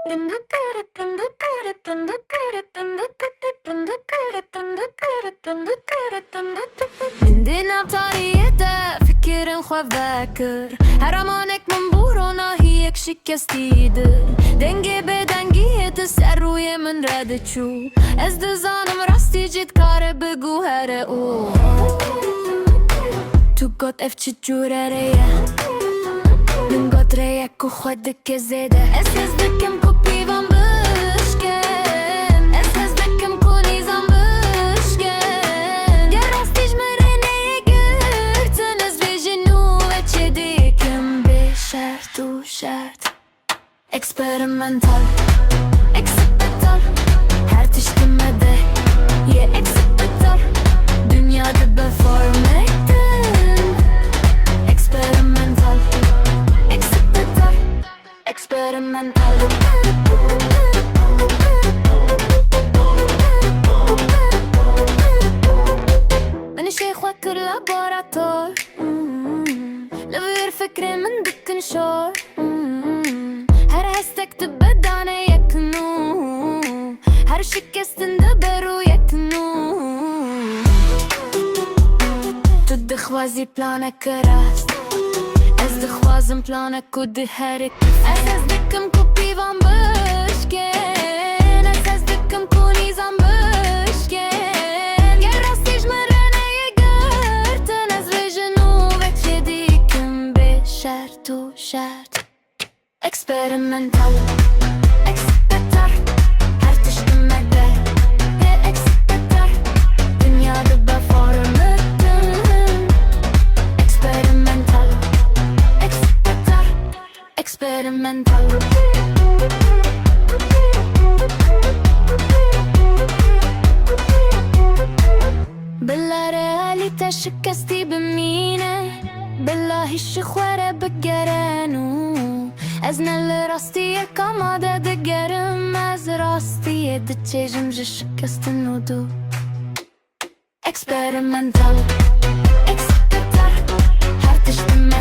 من دينا بطريقة فكر خواكر هرمانك منبورونا هيك شكستيدر دنگی به دنگیت سر روی من رد چو از دزانم راستی جد کار بگو هر او تو گات اف چی جوره ریه من گات ریه کو خودک زیده از دکم کو پیوان بشکن از دکم کو نیزان بشکن یا راستیج مرنه گرتن از ویژنو و چه دیکم به شرط و شرط Experimental, experimental. Her tişkimede ye experimental. Dünyada performekten Experimental, experimental, experimental. Beni şeyh vakır laboratuvar لغير فكري من دك نشور هر هستك تبدانه يكنو هر شكستن دبرو يكنو تو دخوازي بلانك راست از دخوازم بلانك و دهرك از دكم كو بيوان بشكن از دكم كو نيزان بشكن يا راستيج مرنه يقرتن از وجنو وكشي ديكم بشرط و شرط Experimental, experimental. Her tişkimede ye experimental. Dünyada performekten Experimental, experimental, experimental. بالله realite شكستي بمينه بالله الشخوره بقرانو ازنا لراستیه کاماده دگرم از راستیه ده چشم جه شکستن و دو Experimental, experimental. Her tişkime